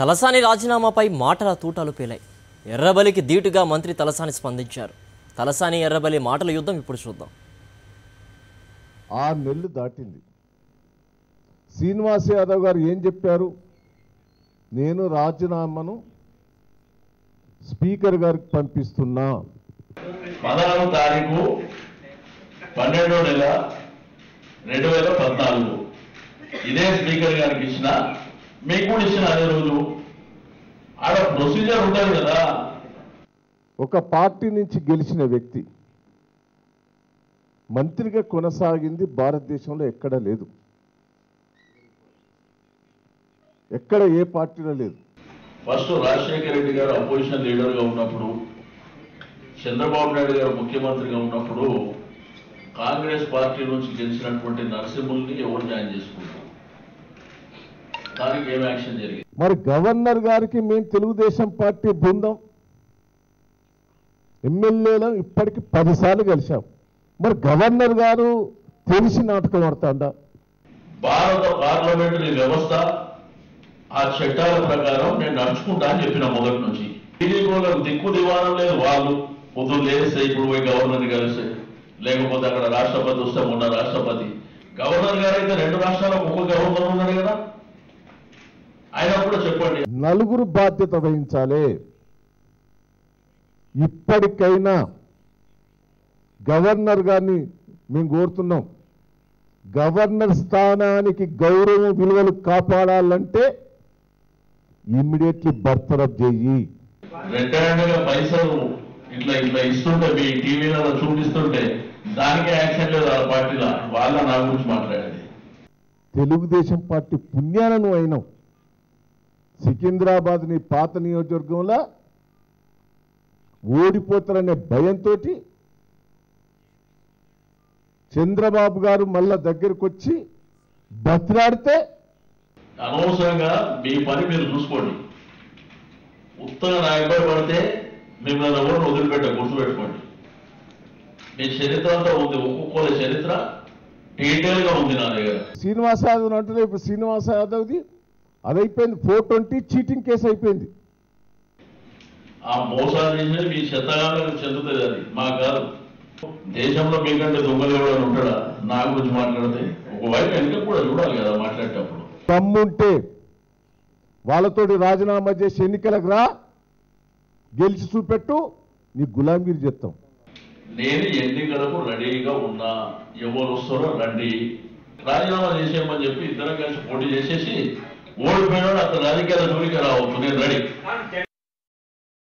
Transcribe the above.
తలసాని రాజీనామాపై మాటల తూటాలు పేలాయి. ఎర్రబలికి ధీటుగా మంత్రి తలసాని స్పందించారు. తలసాని ఎర్రబలి మాటల యుద్ధం ఇప్పుడు చూద్దాం. 6 నెలలు దాటింది. శ్రీనివాస్ యాదవ్ గారు ఏం చెప్పారు? నేను రాజీనామాను స్పీకర్ గారికి పంపిస్తున్నా. 16వ తారీఖు 12వ నెల 2014 ఇదే స్పీకర్ గారికి ఇచ్చిన, మీకు కూడా ఇచ్చిన. అదే రోజు ఆడ ప్రొసీజర్ ఉంటుంది కదా. ఒక పార్టీ నుంచి గెలిచిన వ్యక్తి మంత్రిగా కొనసాగింది భారతదేశంలో ఎక్కడ లేదు, ఎక్కడ ఏ పార్టీలో లేదు. ఫస్ట్ రాజశేఖర రెడ్డి గారు అపోజిషన్ లీడర్గా ఉన్నప్పుడు, చంద్రబాబు నాయుడు గారు ముఖ్యమంత్రిగా ఉన్నప్పుడు కాంగ్రెస్ పార్టీ నుంచి గెలిచినటువంటి నరసింహుల్ని ఎవరు జాయిన్ చేసుకుంటారు? దానికి ఏం యాక్షన్ జరిగింది? మరి గవర్నర్ గారికి మేము తెలుగుదేశం పార్టీ బృందం ఎమ్మెల్యేలను ఇప్పటికి 10 సార్లు కలిశాం. మరి గవర్నర్ గారు తెలిసి నాటకం ఆడుతాడా? భారత పార్లమెంటరీ వ్యవస్థ ఆ చట్టాల ప్రకారం నేను నడుచుకుంటా అని చెప్పిన మొదటి నుంచి. టీడీపీలకు దిక్కు దివానం లేదు. వాళ్ళు పొద్దున్న లేస్తే ఇప్పుడు పోయి గవర్నర్ని కలిస్తే, లేకపోతే అక్కడ రాష్ట్రపతి వస్తే మొన్న రాష్ట్రపతి, గవర్నర్ గారు అయితే 2 రాష్ట్రాలకు ఒక్క గవర్నర్ ఉన్నాడు కదా, ఆయన కూడా చెప్పండి. నలుగురు బాధ్యత వహించాలి. ఇప్పటికైనా గవర్నర్ గారిని మేము కోరుతున్నాం, గవర్నర్ స్థానానికి గౌరవ విలువలు కాపాడాలంటే ఇమ్మీడియట్లీ బర్తరఫ్ చెయ్యి. రెడ్ హ్యాండ్గా పైసలు ఇట్లా ఇట్లా ఇస్తుంటే, మీ టీవీలలో చూపిస్తుంటే దానికే యాక్షన్ లేదు ఆ పార్టీలో. వాళ్ళ నా గురించి మాట్లాడేది. తెలుగుదేశం పార్టీ పుణ్యాలను అయినాం. సికింద్రాబాద్ ని పాత నియోజకవర్గంలో ఓడిపోతారనే భయంతో చంద్రబాబు గారు మళ్ళా దగ్గరకు వచ్చి బతిలాడితే, అనవసరంగా మీ పని మీరు చూసుకోండి. ఉత్తర నాయకుడు పడితే మిమ్మల్ని ఎవరు వదిలిపెట్ట, గుర్తుపెట్టుకోండి. మీ చరిత్ర అంతా ఉంది, ఒక్కొక్కరి చరిత్ర డీటెయిల్ గా ఉంది నా దగ్గర. శ్రీనివాస్ యాదవ్ అంటే ఇప్పుడు శ్రీనివాస్ యాదవ్ది అది అయిపోయింది, 420 చీటింగ్ కేసు అయిపోయింది. ఆ మోసాలు చేసి మీ చెత్తగాళ్ళకు చెందుతుంది, అది మాకు కాదు. దేశంలో మీకంటే దొంగలు ఎవరైనా ఉంటాడా నా గురించి మాట్లాడితే? ఒకవైపు వెనుక కూడా చూడాలి కదా మాట్లాడేటప్పుడు. దమ్ముంటే వాళ్ళతోటి రాజీనామా చేసి ఎన్నికలకు రా, గెలిచి చూపెట్టు, నీ గులాంగిరి చేస్తాం. నేను ఎన్నికలకు రెడీగా ఉన్నా, ఎవరు వస్తారో రండి, రాజీనామా చేసేయమని చెప్పి ఇద్దరం కలిసి పోటీ చేసేసి ఓడిపోయినాడు. అతను రాజకీయాల జోలికి రావచ్చు, నేను రెడీ.